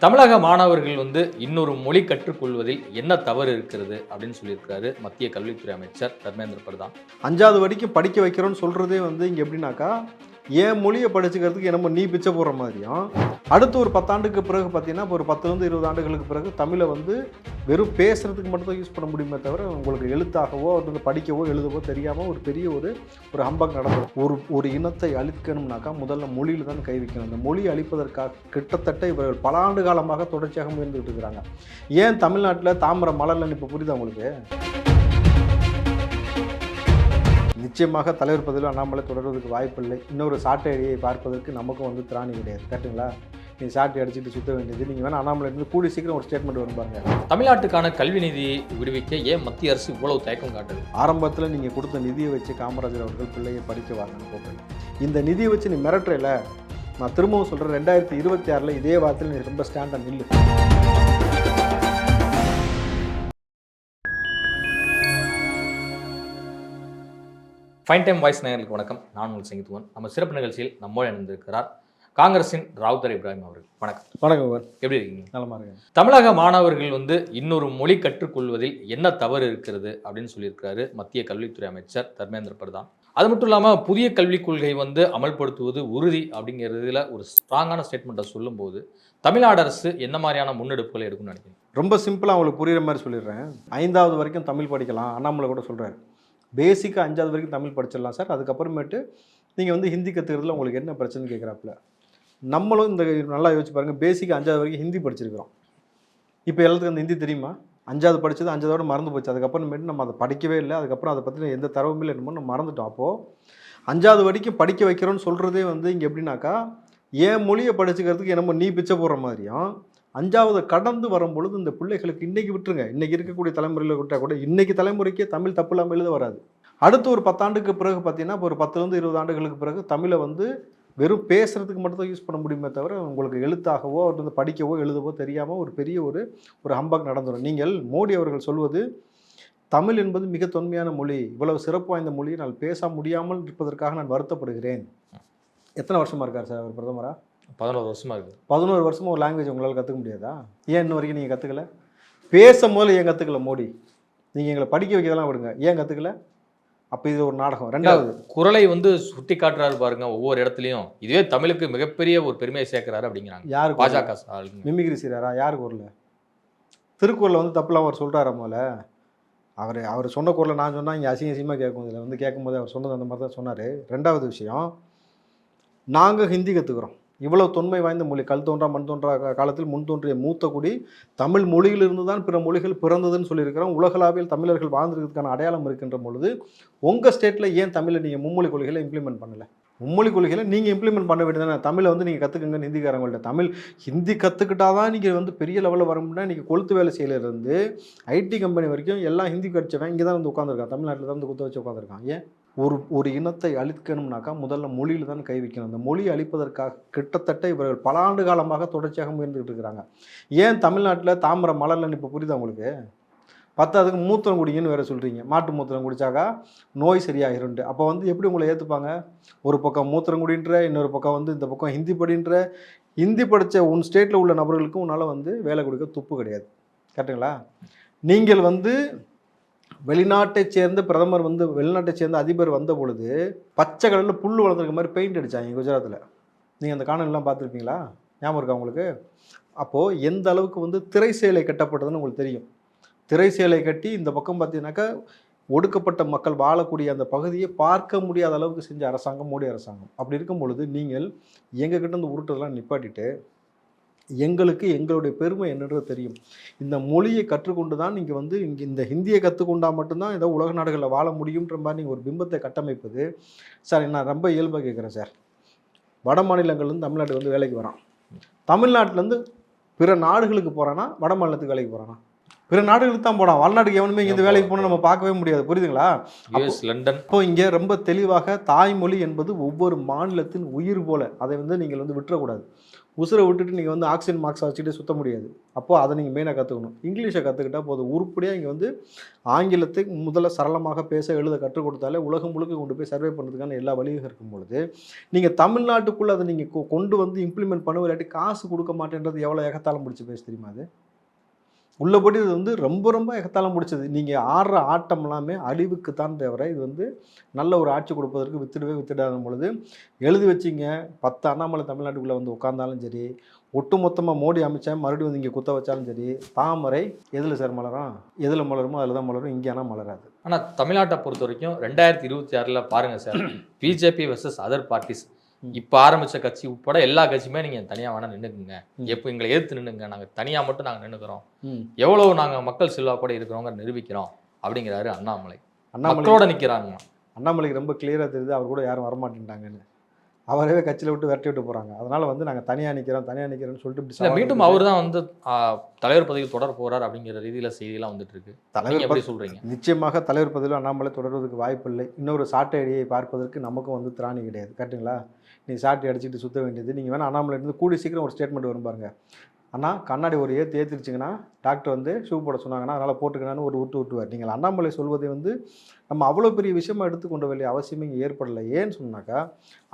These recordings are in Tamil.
தமிழக மாணவர்கள் இன்னொரு மொழி கற்றுக்கொள்வதில் என்ன தவறு இருக்கிறது அப்படின்னு சொல்லியிருக்காரு மத்திய கல்வித்துறை அமைச்சர் தர்மேந்திர பிரதான். 5வது வரைக்கும் படிக்க வைக்கிறோன்னு சொல்கிறதே இங்கே எப்படின்னாக்கா என் மொழியை படிச்சுக்கிறதுக்கு என்னமோ நீ பிச்சை போடுற மாதிரியும், அடுத்து ஒரு 10 ஆண்டுக்கு பிறகு பார்த்தீங்கன்னா இப்போ ஒரு 10லேருந்து 20 ஆண்டுகளுக்கு பிறகு தமிழை வெறும் பேசுகிறதுக்கு மட்டும் தான் யூஸ் பண்ண முடியுமே தவிர உங்களுக்கு எழுத்தாகவோ படிக்கவோ எழுதவோ தெரியாமல் ஒரு பெரிய ஒரு ஹம்பக் நடந்தது. ஒரு இனத்தை அழிக்கணும்னாக்கா முதல்ல மொழியில் தான் கை வைக்கணும். அந்த மொழி அழிப்பதற்காக கிட்டத்தட்ட இவர்கள் பல ஆண்டு காலமாக தொடர்ச்சியாக முயன்றுட்டு இருக்கிறாங்க. ஏன் தமிழ்நாட்டில் தாமரை மலர்லன்னு இப்போ புரியுதா உங்களுக்கு? நிச்சயமாக தலைவர் பதவியில் அண்ணாமலை தொடர்வதற்கு வாய்ப்பில்லை. இன்னொரு சாட்டை அடியை பார்ப்பதற்கு நமக்கும் திராணி கிடையாது. கரெக்டுங்களா? நீ சாட்டை அடிச்சுட்டு சுற்ற வேண்டியது. நீங்கள் வேணால் அண்ணாமலை கூடி சீக்கிரம் ஒரு ஸ்டேட்மெண்ட் வரும் பாருங்க. தமிழ்நாட்டுக்கான கல்வி நிதியை விடுவிக்க ஏன் மத்திய அரசு இவ்வளவு தயக்கம் காட்டுது? ஆரம்பத்தில் நீங்கள் கொடுத்த நிதியை வச்சு காமராஜர் அவர்கள் பிள்ளையை படிக்க வாங்கன்னு போகிறேன். இந்த நிதியை வச்சு நீ மிரட்டுறல, நான் திரும்பவும் சொல்கிறேன், 2026 இதே வாரத்தில் நீ ரொம்ப ஸ்டாண்டாக நில்லு. ஃபைன் டைம் வாய்ஸ் நேயர்களுக்கு வணக்கம். நான் உங்கள் செங்கித்துவன். நம்ம சிறப்பு நிகழ்ச்சியில் நம்மோடு இணைந்திருக்கிறார் காங்கிரசின் ராவுத்தர் இப்ராஹிம் அவர்கள். வணக்கம். வணக்கம். எப்படி இருக்கீங்க? நலமா இருக்கேன். தமிழக மாணவர்கள் இன்னொரு மொழி கற்றுக்கொள்வதில் என்ன தவறு இருக்கிறது அப்படின்னு சொல்லியிருக்காரு மத்திய கல்வித்துறை அமைச்சர் தர்மேந்திர பிரதான். அது மட்டும் இல்லாமல் புதிய கல்விக் கொள்கை அமல்படுத்துவது உறுதி அப்படிங்கிறதுல ஒரு ஸ்ட்ராங்கான ஸ்டேட்மெண்ட்டை சொல்லும்போது தமிழ்நாடு அரசு என்ன மாதிரியான முன்னெடுப்புகளை எடுக்கும்னு நினைக்கிறேன்? ரொம்ப சிம்பிளாக அவங்களுக்கு புரியுற மாதிரி சொல்லிடுறேன். 5வது வரைக்கும் தமிழ் படிக்கலாம். அண்ணாமலை கூட சொல்கிறார், பேசிக்காக 5வது வரைக்கும் தமிழ் படிச்சிடலாம் சார், அதுக்கப்புறமேட்டு நீங்கள் ஹிந்தி கற்றுக்கிறதுல உங்களுக்கு என்ன பிரச்சனைன்னு கேட்குறாப்புல. நம்மளும் நல்லா யோசிச்சு பாருங்கள், பேசிக்காக 5வது வரைக்கும் ஹிந்தி படிச்சிருக்கிறோம். இப்போ எல்லாத்துக்கும் அந்த ஹிந்தி தெரியுமா? 5வது படித்தது 5வது மறந்து போச்சு. அதுக்கப்புறமேட்டு நம்ம அதை படிக்கவே இல்லை. அதுக்கப்புறம் அதை பற்றின எந்த தரவும் இல்லை, என்னமோ நம்ம மறந்துட்டோம். அப்போது 5வது வரைக்கும் படிக்க வைக்கிறோன்னு சொல்கிறதே இங்கே எப்படின்னாக்கா என் மொழியை படிச்சுக்கிறதுக்கு என்னமோ நீ பிச்சை போடுற மாதிரியும், 5வது கடந்து வரும்பொழுது இந்த பிள்ளைகளுக்கு இன்றைக்கி விட்டுருங்க, இன்றைக்கி இருக்கக்கூடிய தலைமுறையில் விட்டால் கூட இன்றைக்கி தலைமுறைக்கே தமிழ் தப்பு இல்லாமல் எழுத வராது. அடுத்து ஒரு 10 ஆண்டுக்கு பிறகு பார்த்தீங்கன்னா இப்போ ஒரு 10லேருந்து 20 ஆண்டுகளுக்கு பிறகு தமிழை வெறும் பேசுகிறதுக்கு மட்டும் தான் யூஸ் பண்ண முடியுமே தவிர உங்களுக்கு எழுத்தாகவோ படிக்கவோ எழுதவோ தெரியாமல் ஒரு பெரிய ஒரு ஹம்பக் நடந்துடும். நீங்கள் மோடி அவர்கள் சொல்வது தமிழ் என்பது மிக தொன்மையான மொழி, இவ்வளவு சிறப்பு வாய்ந்த மொழியை நான் பேச முடியாமல் இருப்பதற்காக நான் வருத்தப்படுகிறேன். எத்தனை வருஷமாக இருக்கார் சார் அவர் பிரதமரா? 11 வருஷமாக இருக்குது. 11 வருஷமாக ஒரு லாங்குவேஜ் உங்களால் கற்றுக்க முடியாதா? ஏன் இன்ன வரைக்கும் நீங்கள் கற்றுக்கல? பேசும் போது ஏன் கற்றுக்கல மோடி? நீங்கள் எங்களை படிக்க வைக்கிறதெல்லாம் விடுங்க, ஏன் கற்றுக்கல? அப்போ இது ஒரு நாடகம். 2வது குரலை சுட்டி காட்டுறாரு பாருங்க ஒவ்வொரு இடத்துலையும். இதுவே தமிழுக்கு மிகப்பெரிய ஒரு பெருமையை சேர்க்கிறாரு அப்படிங்கிறாங்க. யாரு? பாஜக மிமிகிரி செய்கிறாரா? யாருக்கு குரல்? திருக்குறளில் தப்புலாம் அவர் சொல்கிறாரா? போல அவர் சொன்ன குரலை நான் சொன்னால் இங்கே அசிங்கமாக கேட்கும். இதில் கேட்கும்போது அவர் சொன்னது அந்த மாதிரி தான் சொன்னார். 2வது விஷயம், நாங்கள் ஹிந்தி கற்றுக்குறோம். இவ்வளவு தொன்மை வாய்ந்த மொழி, கல் தோன்றா மண் தோன்றா காலத்தில் முன் தோன்றிய மூத்த குடி, தமிழ் மொழியிலிருந்து தான் பிற மொழிகள் பிறந்ததுன்னு சொல்லியிருக்கிறோம். உலகளாவில் தமிழர்கள் வாழ்ந்துருக்கிறதுக்கான அடையாளம் இருக்கின்ற பொழுது உங்கள் ஸ்டேட்டில் ஏன் தமிழை நீங்கள் மும்மொழி கொள்கைகளை இம்ப்ளிமெண்ட் பண்ணலை? மும்மொழி கொள்கைகளை நீங்கள் இம்ப்ளிமெண்ட் பண்ண வேண்டியதானே? தமிழை நீங்கள் கற்றுக்குங்க ஹிந்திக்காரங்கள்ட்ட. தமிழ் ஹிந்தி கற்றுக்கிட்டா தான் நீங்கள் பெரிய லெவலில் வர முடியும்னா இன்றைக்கி கொளுத்து வேலை செய்யலேருந்து ஐடி கம்பெனி வரைக்கும் எல்லாம் ஹிந்தி படித்தவன் இங்கே தான் உட்காந்துருக்கான், தமிழ்நாட்டில் தான் குத்த வச்சு உட்காந்துருக்கான். ஏன்? ஒரு இனத்தை அழிக்கணும்னாக்கா முதல்ல மொழியில் தான் கை வைக்கணும். அந்த மொழி அழிப்பதற்காக கிட்டத்தட்ட இவர்கள் பல ஆண்டு காலமாக தொடர்ச்சியாக முயன்றுட்டு இருக்கிறாங்க. ஏன் தமிழ்நாட்டில் தாமரை மலர்லன்னு இப்போ புரியுதா உங்களுக்கு? 10க்கு மூத்திரம் குடிங்கன்னு வேறு சொல்கிறீங்க. மாட்டு மூத்திரம் குடித்தாக்கா நோய் சரியாகிருண்டு. அப்போ எப்படி உங்களை ஏற்றுப்பாங்க? ஒரு பக்கம் மூத்திரம் குடின்ற, இன்னொரு பக்கம் இந்த பக்கம் ஹிந்தி படின்ற. ஹிந்தி படித்த உன் ஸ்டேட்டில் உள்ள நபர்களுக்கும் உன்னால் வேலை கொடுக்க துப்பு கிடையாது. கரெக்டுங்களா? நீங்கள் வெளிநாட்டை சேர்ந்த பிரதமர் வெளிநாட்டை சேர்ந்த அதிபர் வந்த பொழுது பச்சை கலரில் புல் வளர்ந்துருக்க மாதிரி பெயிண்ட் அடித்தாங்க குஜராத்தில். நீங்கள் அந்த காணொலிலாம் பார்த்துருப்பீங்களா? ஞாபகம் இருக்கா உங்களுக்கு? அப்போது எந்த அளவுக்கு திரை சேலை கட்டப்பட்டதுன்னு உங்களுக்கு தெரியும். திரை சேலை கட்டி இந்த பக்கம் பார்த்தீங்கன்னாக்கா ஒடுக்கப்பட்ட மக்கள் வாழக்கூடிய அந்த பகுதியை பார்க்க முடியாத அளவுக்கு செஞ்ச அரசாங்கம் மோடி அரசாங்கம். அப்படி இருக்கும் பொழுது நீங்கள் எங்ககிட்ட உருட்டதெல்லாம் நிப்பாட்டிட்டு எங்களுக்கு எங்களுடைய பெருமை என்னன்றது தெரியும். இந்த மொழியை கற்றுக்கொண்டு தான் நீங்கள் இங்கே இந்த ஹிந்தியை கற்றுக்கொண்டால் மட்டும்தான் ஏதோ உலக நாடுகளில் வாழ முடியுன்ற மாதிரி நீங்கள் ஒரு பிம்பத்தை கட்டமைப்பது. சார் நான் ரொம்ப இயல்பாக கேட்குறேன் சார், வட மாநிலங்கள்லேருந்து தமிழ்நாட்டுக்கு வேலைக்கு வரான், தமிழ்நாட்டிலேருந்து பிற நாடுகளுக்கு போகிறான்னா வட மாநிலத்துக்கு வேலைக்கு போகிறானா? பிற நாடுகளுக்கு தான் போகிறான். வாழ்நாட்டுக்கு எவனுமே இங்கே வேலைக்கு போகணும் நம்ம பார்க்கவே முடியாது. புரியுதுங்களா? லண்டன். இப்போ இங்கே ரொம்ப தெளிவாக தாய்மொழி என்பது ஒவ்வொரு மாநிலத்தின் உயிர் போல, அதை நீங்கள் விட்டுறக்கூடாது. உசுரை விட்டுட்டு நீங்கள் வந்து ஆக்சிஜன் மார்க்ஸை வச்சுட்டு சுற்ற முடியாது. அப்போது அதை நீங்கள் மெயினாக கற்றுக்கணும். இங்கிலீஷை கற்றுக்கிட்டால் போதும். உருப்படியாக இங்கே வந்து ஆங்கிலத்தை முதல்ல சரளமாக பேச எழுத கற்றுக் கொடுத்தாலே உலகம் முழுக்க கொண்டு போய் சர்வே பண்ணுறதுக்கான எல்லா வழியும் இருக்கும் பொழுது நீங்கள் தமிழ்நாட்டுக்குள்ளே அதை நீங்கள் கொண்டு வந்து இம்ப்ளிமெண்ட் பண்ண இல்லாட்டி காசு கொடுக்க மாட்டேன்றது எவ்வளோ எகத்தாலம் பிடிச்சி பேச தெரியுமா? அது உள்ளபடி இது வந்து ரொம்ப ரொம்ப எகத்தாலம் பிடிச்சது. நீங்கள் ஆடுற ஆட்டம் எல்லாமே அழிவுக்கு தான் தவிர இது வந்து நல்ல ஒரு ஆட்சி கொடுப்பதற்கு வித்துடாத பொழுது எழுதி வச்சிங்க. 10 அண்ணாமலை தமிழ்நாட்டுக்குள்ளே வந்து உட்காந்தாலும் சரி, ஒட்டுமொத்தமாக மோடி அமித்ஷா மறுபடியும் வந்து இங்கே குத்த வச்சாலும் சரி, தாமரை எதில் சார் மலரும்? எதில் மலருமோ அதில் தான் மலரும். இங்கே ஆனால் மலராது. ஆனால் தமிழ்நாட்டை பொறுத்த வரைக்கும் 2026 பாருங்கள் sir, BJP versus other parties. இப்போ ஆரம்பித்த கட்சி உட்பட எல்லா கட்சியுமே நீங்கள் தனியாக வேணால் நின்றுக்குங்க, எப்போ எங்களை எதிர்த்து நின்றுங்க, நாங்கள் தனியாக மட்டும் நாங்கள் நின்றுக்கிறோம், எவ்வளோ நாங்கள் மக்கள் செல்வா கூட இருக்கிறவங்க நிரூபிக்கிறோம் அப்படிங்கிறாரு அண்ணாமலை. மக்களோட நிற்கிறாங்க. அண்ணாமலைக்கு ரொம்ப கிளியராக தெரியுது அவர் கூட யாரும் வரமாட்டேன்ட்டாங்கன்னு. அவரவே கட்சியில் விட்டு விரட்டி விட்டு போகிறாங்க. அதனால் வந்து நாங்கள் தனியாக நிற்கிறோன்னு சொல்லிட்டு இப்படி மீண்டும் அவர் தான் வந்து தலைவர் பதவியில் தொடர போகிறார் அப்படிங்கிற ரீதியில் செய்தியெல்லாம் வந்துட்டு இருக்கு. தலைவர் எப்படி சொல்கிறீங்க? நிச்சயமாக தலைவர் பதவியில் அண்ணாமலை தொடர்வதற்கு வாய்ப்பு இல்லை. இன்னொரு சாட்டை அடியை பார்ப்பதற்கு நமக்கும் வந்து திராணி கிடையாது. கரெக்டுங்களா? நீ சாட்டை அடிச்சுட்டு சுற்ற வேண்டியது. நீங்கள் வேணால் அண்ணாமலை இருந்து கூடி சீக்கிரம் ஒரு ஸ்டேட்மெண்ட் வரும் பாருங்க. ஆனால் கண்ணாடி ஒரு ஏற்றிருச்சிங்கன்னா டாக்டர் வந்து ஷூ போட சொன்னாங்கன்னா அதனால் போட்டுக்கணும்னு ஒரு விட்டுவார். நீங்கள் அண்ணாமலை சொல்வதை வந்து நம்ம அவ்வளோ பெரிய விஷயமா எடுத்துக்கொண்ட வேண்டிய அவசியமே இங்கே ஏற்படலை. ஏன்னு சொன்னாக்கா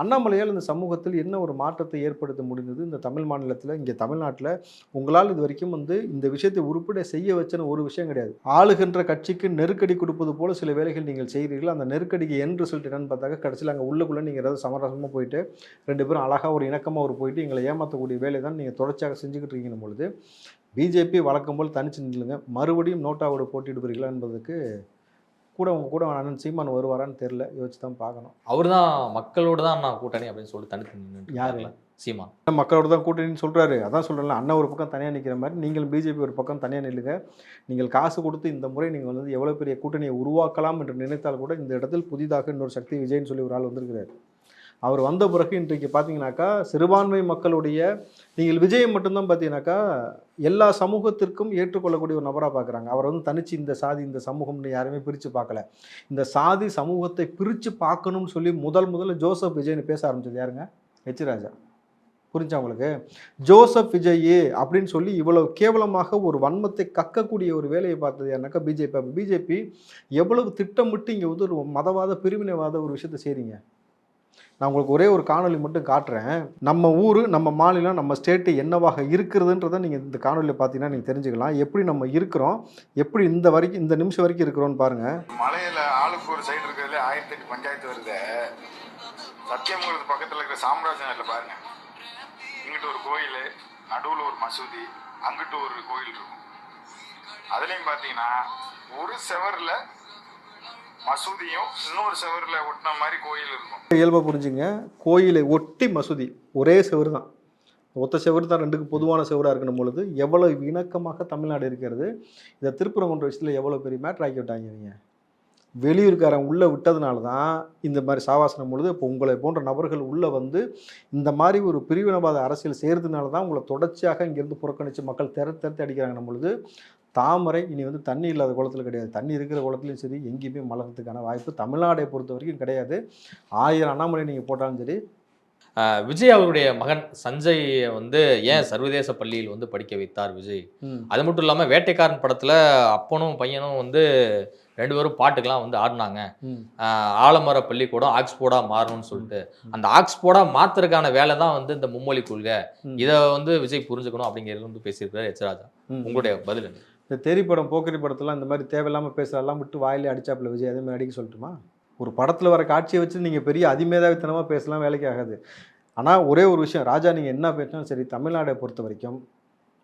அண்ணாமலையால் இந்த சமூகத்தில் என்ன ஒரு மாற்றத்தை ஏற்படுத்த முடிந்தது இந்த தமிழ் மாநிலத்தில், இங்கே தமிழ்நாட்டில் உங்களால் இது வரைக்கும் வந்து இந்த விஷயத்தை உருப்பட செய்ய வச்சுன்னு ஒரு விஷயம் கிடையாது. ஆளுகின்ற கட்சிக்கு நெருக்கடி கொடுப்பது போல சில வேலைகள் நீங்கள் செய்கிறீர்கள். அந்த நெருக்கடிக்கு என் ரிசல்ட் என்னன்னு பார்த்தாக்க கடைசியில் அங்கே உள்ளுக்குள்ளே நீங்கள் ஏதாவது சமரசமாக போயிட்டு 2 பேரும் அழகாக ஒரு இணக்கமாக ஒரு போயிட்டு எங்களை ஏமாற்றக்கூடிய வேலை தான் நீங்கள் தொடர்ச்சியாக செஞ்சுக்கிட்டு இருக்கீங்க பொழுது பிஜேபி வழக்கம் போல் தனிச்சு நில்லுங்க. மறுபடியும் நோட்டாவோட போட்டியிடுவீர்களா என்பதுக்கு உங்கள் கூட அண்ணன் சீமான் வருவாரான்னு தெரியல. யோசிச்சு தான் பார்க்கணும். அவர் தான் மக்களோடு தான் நான் கூட்டணி அப்படின்னு சொல்லிட்டு தனித்து நின்று யாருல சீமான் மக்களோட தான் கூட்டணின்னு சொல்கிறாரு. அதான் சொல்கிறேன், அண்ணன் ஒரு பக்கம் தனியாக நிற்கிற மாதிரி நீங்கள் பிஜேபி ஒரு பக்கம் தனியாக நில்லுங்க. நீங்கள் காசு கொடுத்து இந்த முறை நீங்கள் வந்து எவ்வளோ பெரிய கூட்டணியை உருவாக்கலாம் என்று நினைத்தால் கூட இந்த இடத்தில் புதிதாக இன்னொரு சக்தி விஜய்ன்னு சொல்லி ஒரு ஆள் வந்திருக்கிறார். அவர் வந்த பிறகு இன்றைக்கு பார்த்தீங்கன்னாக்கா சிறுபான்மை மக்களுடைய நீங்கள் விஜயை மட்டும்தான் பார்த்தீங்கன்னாக்கா எல்லா சமூகத்திற்கும் ஏற்றுக்கொள்ளக்கூடிய ஒரு நபராக பார்க்குறாங்க. அவர் வந்து தனிச்சு இந்த சாதி இந்த சமூகம்னு யாருமே பிரித்து பார்க்கல. இந்த சாதி சமூகத்தை பிரித்து பார்க்கணும்னு சொல்லி முதல்ல ஜோசப் விஜய்னு பேச ஆரம்பிச்சது யாருங்க? ஹெச் ராஜா. புரிஞ்சா உங்களுக்கு? ஜோசப் விஜய் அப்படின்னு சொல்லி இவ்வளவு கேவலமாக ஒரு வன்மத்தை கக்கக்கூடிய ஒரு வேலையை பார்த்தது யாருனாக்கா பிஜேபி. பிஜேபி எவ்வளவு திட்டமிட்டு இங்கே வந்து ஒரு மதவாத பிரிவினைவாத ஒரு விஷயத்தை செய்றீங்க. நான் உங்களுக்கு ஒரே ஒரு காணொலி மட்டும் காட்டுறேன். நம்ம ஊர், நம்ம மாநிலம், நம்ம ஸ்டேட்டு என்னவாக இருக்கிறதுன்றதை நீங்கள் இந்த காணொலியில் பார்த்தீங்கன்னா நீங்கள் தெரிஞ்சுக்கலாம். எப்படி நம்ம இருக்கிறோம், எப்படி இந்த நிமிஷம் வரைக்கும் இருக்கிறோன்னு பாருங்கள். மலையில் ஆளுக்கு ஒரு சைடு இருக்கிறதுல 1008 பஞ்சாயத்து வருது. சத்தியமங்கலத்து பக்கத்தில் இருக்கிற சாம்ராஜ் நகரில் பாருங்கள், இங்கிட்ட ஒரு கோயில், நடுவில் ஒரு மசூதி, அங்கிட்ட ஒரு கோயில் இருக்கும். அதுலேயும் பார்த்தீங்கன்னா ஒரு செவரில் மசூதியும் இன்னொரு செவரில் ஒட்டின மாதிரி கோயில் இருக்கும். இயல்பாக புரிஞ்சுங்க, கோயிலை ஒட்டி மசூதி ஒரே செவரு தான், ஒத்த செவரு தான், ரெண்டுக்கு பொதுவான செவராக இருக்கணும் பொழுது எவ்வளோ இணக்கமாக தமிழ்நாடு இருக்கிறது. இதை திருப்பரங்குன்ற விஷயத்தில் எவ்வளோ பெரிய மேட்ரு ஆக்கி விட்டாங்க இவங்க. வெளியூர்காரன் உள்ளே விட்டதுனால தான் இந்த மாதிரி சாவாசனம் பொழுது இப்போ உங்களை போன்ற நபர்கள் உள்ளே வந்து இந்த மாதிரி ஒரு பிரிவினவாத அரசியல் செய்கிறதுனால தான் உங்களை தொடர்ச்சியாக இங்கேருந்து புறக்கணித்து மக்கள் திறத்து அடிக்கிறாங்க. பொழுது தாமரை இனி வந்து தண்ணி இல்லாத குளத்தில் கிடையாது, தண்ணி இருக்கிற குளத்துலையும் சரி எங்கேயுமே மலர்றதுக்கான வாய்ப்பு தமிழ்நாடை பொறுத்த வரைக்கும் கிடையாது. 1000 அண்ணாமலை நீங்கள் போட்டாலும் சரி. விஜய் அவருடைய மகன் சஞ்சயை வந்து ஏன் சர்வதேச பள்ளியில் வந்து படிக்க வைத்தார் விஜய்? அது மட்டும் இல்லாமல் வேட்டைக்காரன் படத்தில் அப்பனும் பையனும் வந்து 2 பேரும் பாட்டுக்கெல்லாம் வந்து ஆடினாங்க. ஆலமர பள்ளிக்கூடம் ஆக்ஸ்போர்டா மாறணும்னு சொல்லிட்டு அந்த ஆக்ஸ்போர்டா மாத்துறதுக்கான வேலை தான் வந்து இந்த மும்மொழி கொள்கை. இதை வந்து விஜய் புரிஞ்சுக்கணும் அப்படிங்கிறது வந்து பேசியிருக்காரு ஹெச் ராஜா. உங்களுடைய பதில் என்ன? இந்த தெரி படம் போக்கரி படத்தெல்லாம் இந்த மாதிரி தேவையில்லாமல் பேசுறதெல்லாம் விட்டு வாயிலே அடிச்சாப்புல விஜய் அதே மாதிரி அடிக்க சொல்லட்டுமா? ஒரு படத்தில் வர காட்சியை வச்சு நீங்கள் பெரிய அதிமேதாவித்தனமாக பேசலாம், வேலைக்கு ஆகாது. ஆனால் ஒரே ஒரு விஷயம், ராஜா நீங்கள் என்ன பேசினாலும் சரி தமிழ்நாடை பொறுத்த வரைக்கும்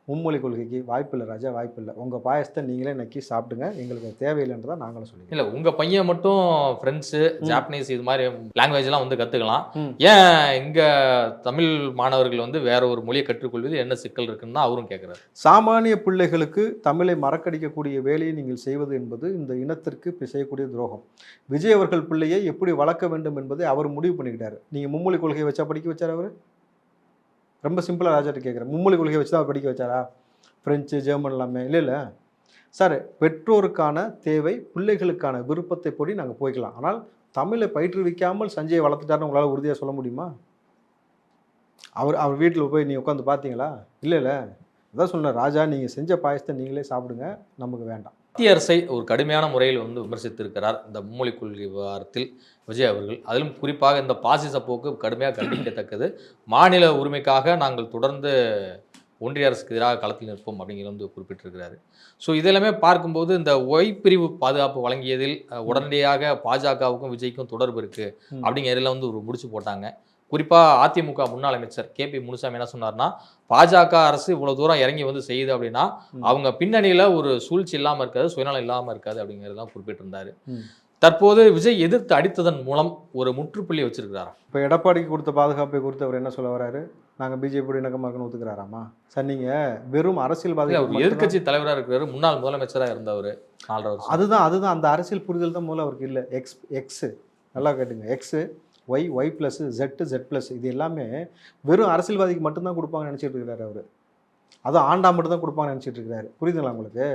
மும்மொழி கொள்கைக்கு வாய்ப்பில்லை ராஜா, வாய்ப்பில்லை. உங்கள் பாயசத்தை நீங்களே நக்கி சாப்பிடுங்க, எங்களுக்கு தேவையில்லைன்றதான் நாங்களும் சொல்லுவோம். இல்லை உங்கள் பையன் மட்டும் ஃப்ரெண்ட்ஸு ஜாப்பனீஸ் இது மாதிரி லாங்குவேஜ்லாம் வந்து கற்றுக்கலாம், ஏன் இங்கே தமிழ் மாணவர்கள் வந்து வேற ஒரு மொழியை கற்றுக்கொள்வது என்ன சிக்கல் இருக்குன்னு தான் அவரும் கேட்குறாரு. சாமானிய பிள்ளைகளுக்கு தமிழை மறக்கடிக்கக்கூடிய வேலையை நீங்கள் செய்வது என்பது இந்த இனத்திற்கு செய்யக்கூடிய துரோகம். விஜய் அவர்கள் பிள்ளையை எப்படி வளர்க்க வேண்டும் என்பதை அவர் முடிவு பண்ணிக்கிட்டாரு. நீங்கள் மும்மொழி கொள்கையை வச்சா படிக்க வச்சார் அவர்? ரொம்ப சிம்பிளாக ராஜாட்ட கேட்குறேன், மும்மொழி கொள்கையை வச்சு தான் படிக்க வச்சாரா? ஃப்ரெஞ்சு ஜெர்மன் எல்லாமே இல்லை சார். பெற்றோருக்கான தேவை, பிள்ளைகளுக்கான விருப்பத்தை படி நாங்கள் போய்க்கலாம். ஆனால் தமிழை பயிற்றுவிக்காமல் சஞ்சயை வளர்த்துட்டாருன்னு உங்களால் உறுதியாக சொல்ல முடியுமா? அவர் வீட்டில் போய் நீ உட்காந்து பார்த்தீங்களா? இல்லை அதான் சொன்னேன், ராஜா நீங்கள் செஞ்ச பாயசத்தை நீங்களே சாப்பிடுங்க, நமக்கு வேண்டாம். மத்திய அரசை ஒரு கடுமையான முறையில் வந்து விமர்சித்திருக்கிறார் இந்த மும்மொழி கொள்கை விவகாரத்தில் விஜய் அவர்கள். அதிலும் குறிப்பாக இந்த பாசிச போக்கு கடுமையாக கண்டிக்கத்தக்கது. மாநில உரிமைக்காக நாங்கள் தொடர்ந்து ஒன்றிய அரசுக்கு எதிராக களத்தில் நிற்போம் அப்படிங்கிறது வந்து குறிப்பிட்டிருக்கிறாரு. ஸோ இதெல்லாமே பார்க்கும்போது இந்த ஒய் பிரிவு பாதுகாப்பு வழங்கியதில் உடனடியாக பாஜகவுக்கும் விஜய்க்கும் தொடர்பு இருக்குது அப்படிங்கிறதுல வந்து ஒரு முடிச்சு போட்டாங்க. குறிப்பாக அதிமுக முன்னாள் அமைச்சர் KP முனுசாமி என்ன சொன்னார்னா, பாஜக அரசு இவ்வளோ தூரம் இறங்கி வந்து செய்யுது அப்படின்னா அவங்க பின்னணியில் ஒரு சூழ்ச்சி இல்லாமல் இருக்காது, சுயநலம் இல்லாமல் இருக்காது அப்படிங்கிறதான் குறிப்பிட்டிருந்தார். தற்போது விஜய் எதிர்த்து அடித்ததன் மூலம் ஒரு முற்றுப்புள்ளி வச்சிருக்கிறாரா? இப்போ எடப்பாடிக்கு கொடுத்த பாதுகாப்பை குறித்து அவர் என்ன சொல்ல வராரு? நாங்கள் பிஜேபி இணக்கமாக ஒத்துக்கிறாராமா? சார் நீங்கள் வெறும் அரசியல் பாதுகாப்பு, எதிர்கட்சி தலைவராக இருக்கிறாரு, முன்னாள் முதலமைச்சராக இருந்தவர் 4 வருஷம். அதுதான் அந்த அரசியல் புரிதல் தான் முதல்ல அவருக்கு இல்லை. எக்ஸ் நல்லா கேட்டுங்க, எக்ஸு ஒய் ப்ளஸ் Z+, இது எல்லாமே வெறும் அரசியல்வாதிக்கு மட்டும்தான் கொடுப்பாங்கன்னு நினச்சிட்டு இருக்கிறாரு அவர். அதுவும் ஆண்டா மட்டும் தான் கொடுப்பாங்கன்னு நினச்சிட்டு இருக்கிறாரு. புரியுதுங்களா உங்களுக்கு?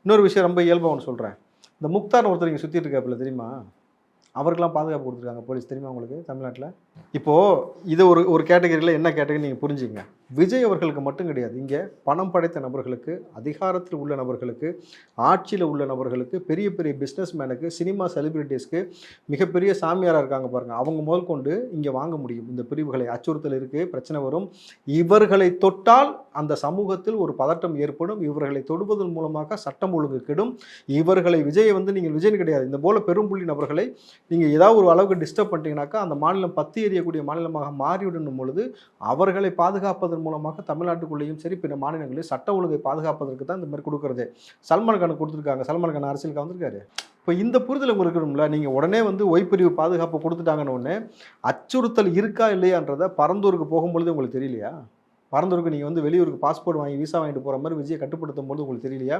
இன்னொரு விஷயம் ரொம்ப இயல்பாக ஒன்று சொல்கிறேன். இந்த முக்தார் ஒருத்தர் இங்கே சுற்றிட்டு இருக்காப்புல தெரியுமா? அவருக்கெல்லாம் பாதுகாப்பு கொடுத்துருக்காங்க போலீஸ், தெரியுமா உங்களுக்கு தமிழ்நாட்டில்? இப்போது இது ஒரு கேட்டகரியில் என்ன கேட்டகரி நீங்கள் புரிஞ்சுங்க. விஜய் அவர்களுக்கு மட்டும் கிடையாது, இங்கே பணம் படைத்த நபர்களுக்கு, அதிகாரத்தில் உள்ள நபர்களுக்கு, ஆட்சியில் உள்ள நபர்களுக்கு, பெரிய பெரிய பிஸ்னஸ் மேனுக்கு, சினிமா செலிபிரிட்டிஸ்க்கு, மிகப்பெரிய சாமியாராக இருக்காங்க பாருங்கள், அவங்க முதல் கொண்டு இங்கே வாங்க முடியும். இந்த பிரிவுகளை அச்சுறுத்தல் இருக்குது, பிரச்சனை வரும். இவர்களை தொட்டால் அந்த சமூகத்தில் ஒரு பதட்டம் ஏற்படும். இவர்களை தொடுவதன் மூலமாக சட்டம் ஒழுங்கு கெடும். இவர்களை விஜயை வந்து நீங்கள் விஜய்னு கிடையாது, இந்த போல பெரும்புள்ளி நபர்களை நீங்கள் ஏதாவது ஒரு அளவுக்கு டிஸ்டர்ப் பண்ணிட்டீங்கன்னாக்கா அந்த மாநிலம் பத்தி எறியக்கூடிய மாநிலமாக மாறிவிடும் பொழுது அவர்களை பாதுகாப்பதன் மூலமாக தமிழ்நாட்டுக்குள்ளேயும் சரி பிற மாநிலங்களையும் சட்ட ஒழுங்கை பாதுகாப்பதற்கு தான் இந்த மாதிரி கொடுக்குறது. சல்மான் கானுக்கு கொடுத்துருக்காங்க. சல்மான் கான் அரசியலுக்கு வந்திருக்காரு. இப்போ இந்த புரிதல் உங்களுக்கு இருக்கணும்ல. நீங்கள் உடனே வந்து ஒய்பிரிவு பாதுகாப்பு கொடுத்துட்டாங்கன்னு உடனே அச்சுறுத்தல் இருக்கா இல்லையான்றதை பரந்தூருக்கு போகும்பொழுது உங்களுக்கு தெரியலையா? பரந்தூருக்கு நீங்கள் வந்து வெளியூருக்கு பாஸ்போர்ட் வாங்கி விசா வாங்கிட்டு போகிற மாதிரி விஜயை கட்டுப்படுத்தும் போது உங்களுக்கு தெரியலையா?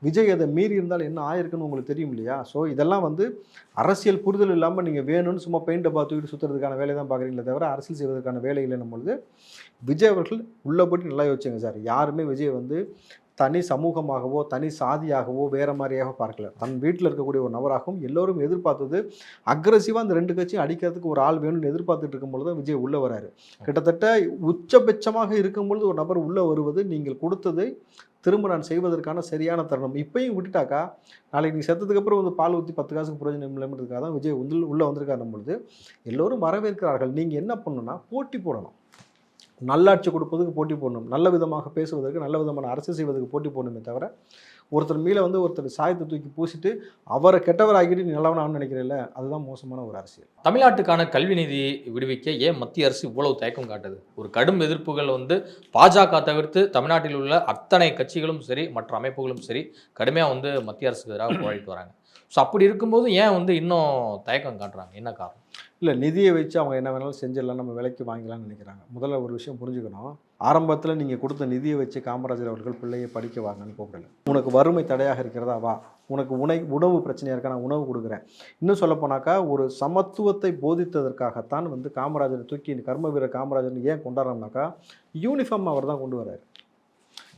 விஜய் அதை மீறி இருந்தால் என்ன ஆயிருக்குன்னு உங்களுக்கு தெரியும் இல்லையா? ஸோ இதெல்லாம் வந்து அரசியல் புரிதல் இல்லாமல் நீங்கள் வேணும்னு சும்மா பெயிண்டை பார்த்துக்கிட்டு சுற்றுறதுக்கான வேலை தான் பார்க்குறீங்களே தவிர அரசியல் செய்வதற்கான வேலை இல்லைன்னும் பொழுது விஜய் அவர்கள் உள்ளபடி நல்லா யோசிச்சுங்க சார். யாருமே விஜய் வந்து தனி சமூகமாகவோ தனி சாதியாகவோ வேறு மாதிரியாக பார்க்கல. தன் வீட்டில் இருக்கக்கூடிய ஒரு நபராகவும் எல்லோரும் எதிர்பார்த்தது அக்ரெசிவாக அந்த 2 கட்சியும் அடிக்கிறதுக்கு ஒரு ஆள் வேணும்னு எதிர்பார்த்துட்டு இருக்கும்பொழுது தான் விஜய் உள்ளே வராரு. கிட்டத்தட்ட உச்சபட்சமாக இருக்கும்பொழுது ஒரு நபர் உள்ளே வருவது நீங்கள் கொடுத்ததை திரும்ப நான் செய்வதற்கான சரியான தருணம். இப்பயும் விட்டுட்டாக்கா நாளைக்கு நீ செத்ததுக்கப்புறம் வந்து பால் ஊற்றி 10 காசுக்கு பிரயோஜனம் இல்லைன்றதுக்காக தான் விஜய் உள்ளே வந்திருக்காரு பொழுது எல்லோரும் வரவேற்கிறார்கள். நீங்கள் என்ன பண்ணணும்னா போட்டி போடணும். நல்லாட்சி கொடுப்பதுக்கு போட்டி போடணும், நல்ல விதமாக பேசுவதற்கு, நல்ல விதமான அரசியல் செய்வதற்கு போட்டி போடணுமே தவிர ஒருத்தர் மேலே வந்து ஒருத்தர் சாயத்தை தூக்கி பூசிட்டு அவரை கெட்டவராகிட்டு நீ நல்லவனான்னு நினைக்கிறீல்ல, அதுதான் மோசமான ஒரு அரசியல். தமிழ்நாட்டுக்கான கல்வி நிதியை விடுவிக்க ஏன் மத்திய அரசு இவ்வளவு தயக்கம் காட்டுது? ஒரு கடும் எதிர்ப்புகள் வந்து பாஜக தவிர்த்து தமிழ்நாட்டில் உள்ள அத்தனை கட்சிகளும் சரி மற்ற அமைப்புகளும் சரி கடுமையாக வந்து மத்திய அரசுக்கு எதிராக போராடிட்டு வராங்க. ஸோ அப்படி இருக்கும்போது ஏன் வந்து இன்னும் தயக்கம் காட்டுறாங்க? என்ன காரணம்? இல்லை, நிதியை வச்சு அவங்க என்ன வேணாலும் செஞ்சிடலாம், நம்ம விலைக்கு வாங்கலாம்னு நினைக்கிறாங்க. முதல்ல ஒரு விஷயம் புரிஞ்சுக்கணும். ஆரம்பத்தில் நீங்கள் கொடுத்த நிதியை வச்சு காமராஜர் அவர்கள் பிள்ளையை படிக்க வாங்கன்னு கூப்பிடல. உனக்கு வறுமை தடையாக இருக்கிறதா வா, உனக்கு உணவு பிரச்சனையாக இருக்கா நான் உணவு கொடுக்குறேன். இன்னும் சொல்லப்போனாக்கா ஒரு சமத்துவத்தை போதித்ததற்காகத்தான் வந்து காமராஜரை தூக்கி கர்ம வீரர் காமராஜர்னு ஏன் கொண்டாடுறோம்னாக்கா யூனிஃபார்ம் அவர் தான் கொண்டு வர்றாரு.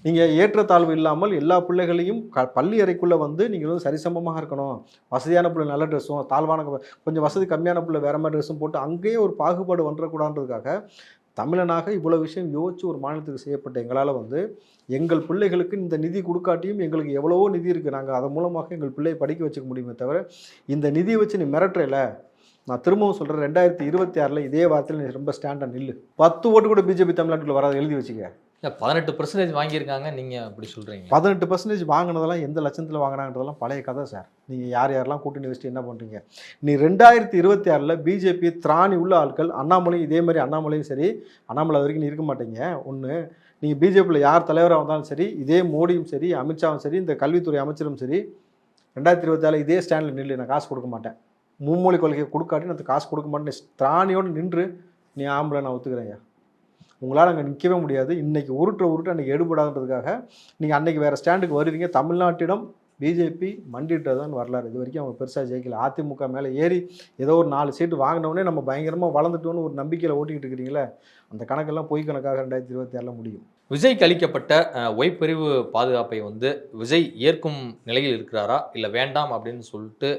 நீங்கள் ஏற்றத்தாழ்வு இல்லாமல் எல்லா பிள்ளைகளையும் பள்ளி அறைக்குள்ளே வந்து நீங்கள் வந்து சரிசமமாக இருக்கணும். வசதியான பிள்ளை நல்ல ட்ரெஸ்ஸும், தாழ்வான கொஞ்சம் வசதி கம்மியான பிள்ளை வேறு மாதிரி ட்ரெஸ்ஸும் போட்டு அங்கேயே ஒரு பாகுபாடு வந்துடக்கூடாதுன்றதுக்காக தமிழனாக இவ்வளோ விஷயம் யோசித்து ஒரு மாநிலத்துக்கு செய்யப்பட்ட எங்களால் வந்து எங்கள் பிள்ளைகளுக்கு இந்த நிதி கொடுக்காட்டியும் எங்களுக்கு எவ்வளவோ நிதி இருக்குது, நாங்கள் அதன் மூலமாக எங்கள் பிள்ளையை படிக்க வச்சுக்க முடியுமே தவிர இந்த நிதியை வச்சு நீ மிரட்டுறல. நான் திரும்பவும் சொல்கிறேன், 2026 இதே வார்த்தையில் நீ ரொம்ப ஸ்டாண்டாக நில்லு. 10 ஓட்டு கூட பிஜேபி தமிழ்நாட்டுக்குள்ள வராது, எழுதி வச்சுக்க. 18% வாங்கியிருக்காங்க, நீங்கள் அப்படி சொல்கிறீங்க. 18% வாங்கினதெல்லாம் எந்த லட்சத்தில் வாங்கினாங்கன்றதெல்லாம் பழைய கதை சார். நீங்கள் யாரெல்லாம் கூட்டணி வச்சுட்டு என்ன பண்ணுறீங்க? நீ 2026 பிஜேபி திராணி உள்ள ஆட்கள், அண்ணாமலையும் இதே மாதிரி, அண்ணாமலையும் சரி, அண்ணாமலை வரைக்கும் நீ இருக்க மாட்டீங்க. ஒன்று, நீங்கள் பிஜேபியில் யார் தலைவராக வந்தாலும் சரி, இதே மோடியும் சரி, அமித்ஷாவும் சரி, இந்த கல்வித்துறை அமைச்சரும் சரி, 2024 இதே ஸ்டாண்டில் நில்லு, நான் காசு கொடுக்க மாட்டேன், மும்மொழி கொள்கையை கொடுக்காட்டி நான் காசு கொடுக்க மாட்டேன், திராணியோடு நின்று நீ ஆம்பளை நான் ஒத்துக்கிறேன். உங்களால் அங்கே நிற்கவே முடியாது. இன்றைக்கி உருட்டு அன்றைக்கி எடுபடாதுன்றதுக்காக நீங்கள் அன்றைக்கி வேறு ஸ்டாண்டுக்கு வருவீங்க. தமிழ்நாட்டிடம் பிஜேபி மண்டிட்டதான் வரலாறு. இது வரைக்கும் அவங்க பெருசாக ஜெயிக்கல. அதிமுக மேலே ஏறி ஏதோ ஒரு 4 சீட்டு வாங்கினோடனே நம்ம பயங்கரமாக வளர்ந்துட்டோன்னு ஒரு நம்பிக்கையில் ஓட்டிக்கிட்டு இருக்கிறீங்களே, அந்த கணக்கெல்லாம் பொய் கணக்காக 2026 முடியும். விஜய்க்கு அளிக்கப்பட்ட ஒய் பிரிவு பாதுகாப்பை வந்து விஜய் ஏற்கும் நிலையில் இருக்கிறாரா இல்லை வேண்டாம் அப்படின்னு சொல்லிட்டு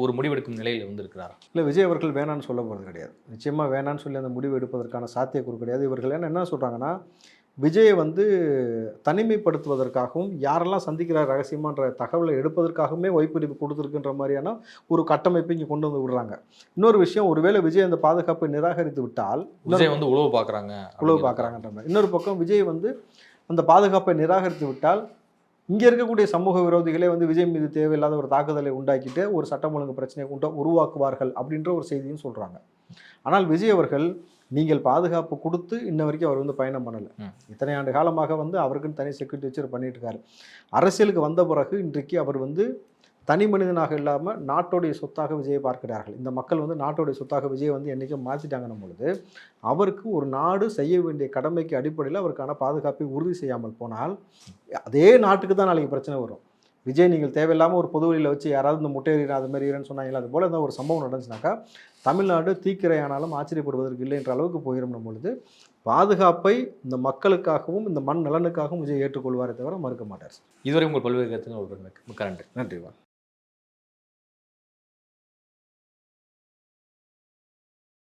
ஒரு முடிவெடுக்கும் நிலையில் வந்திருக்கிறாரா? இல்லை, விஜய் அவர்கள் வேணான்னு சொல்ல போகிறது கிடையாது. நிச்சயமாக வேணான்னு சொல்லி அந்த முடிவு எடுப்பதற்கான சாத்தியக்கூறு கிடையாது. இவர்கள் என்ன சொல்கிறாங்கன்னா, விஜயை வந்து தனிமைப்படுத்துவதற்காகவும் யாரெல்லாம் சந்திக்கிறார் ரகசியமான்ற தகவலை எடுப்பதற்காகவுமே வைப்பிடிப்பு கொடுத்துருக்குன்ற மாதிரியான ஒரு கட்டமைப்பை இங்கே கொண்டு வந்து விடுறாங்க. இன்னொரு விஷயம், ஒருவேளை விஜய் அந்த பாதுகாப்பை நிராகரித்து விட்டால் விஜய் வந்து உளவு பார்க்குறாங்கன்ற மாதிரி. இன்னொரு பக்கம் விஜய் வந்து அந்த பாதுகாப்பை நிராகரித்து விட்டால் இங்கே இருக்கக்கூடிய சமூக விரோதிகளே வந்து விஜய் மீது தேவையில்லாத ஒரு தாக்குதலை உண்டாக்கிட்டு ஒரு சட்டம் ஒழுங்கு பிரச்சனையை உருவாக்குவார்கள் அப்படின்ற ஒரு செய்தியும் சொல்கிறாங்க. ஆனால் விஜய் அவர்கள் நீங்கள் பாதுகாப்பு கொடுத்து இன்ன வரைக்கும் அவர் வந்து பயணம் பண்ணலை. இத்தனை ஆண்டு காலமாக வந்து அவருக்குன்னு தனி செக்யூரிட்டி வச்சு பண்ணிட்டு இருக்காரு. அரசியலுக்கு வந்த பிறகு இன்றைக்கு அவர் வந்து தனி மனிதனாக இல்லாமல் நாட்டோடைய சொத்தாக விஜயை பார்க்கிறார்கள். இந்த மக்கள் வந்து நாட்டோடைய சொத்தாக விஜயை வந்து என்றைக்கும் மாற்றிட்டாங்கன்னும் பொழுது அவருக்கு ஒரு நாடு செய்ய வேண்டிய கடமைக்கு அடிப்படையில் அவருக்கான பாதுகாப்பை உறுதி செய்யாமல் போனால் அதே நாட்டுக்கு தான் நாளைக்கு பிரச்சனை வரும். விஜய் நீங்கள் தேவையில்லாமல் ஒரு பொது வழியில் வச்சு யாராவது இந்த முட்டையீரன் அது மாதிரி ஈரன்னு சொன்னாங்களா, அது போல் ஏதாவது ஒரு சம்பவம் நடந்துச்சுனாக்கா தமிழ்நாடு தீக்கிரையானாலும் ஆச்சரியப்படுவதற்கு இல்லை என்ற அளவுக்கு போயிடும் பொழுது பாதுகாப்பை இந்த மக்களுக்காகவும் இந்த மண் நலனுக்காகவும் விஜய் ஏற்றுக்கொள்வாரே தவிர மறுக்க மாட்டார். இதுவரை உங்கள் பல்வேறு கருத்துக்கள் நன்றி. நன்றி.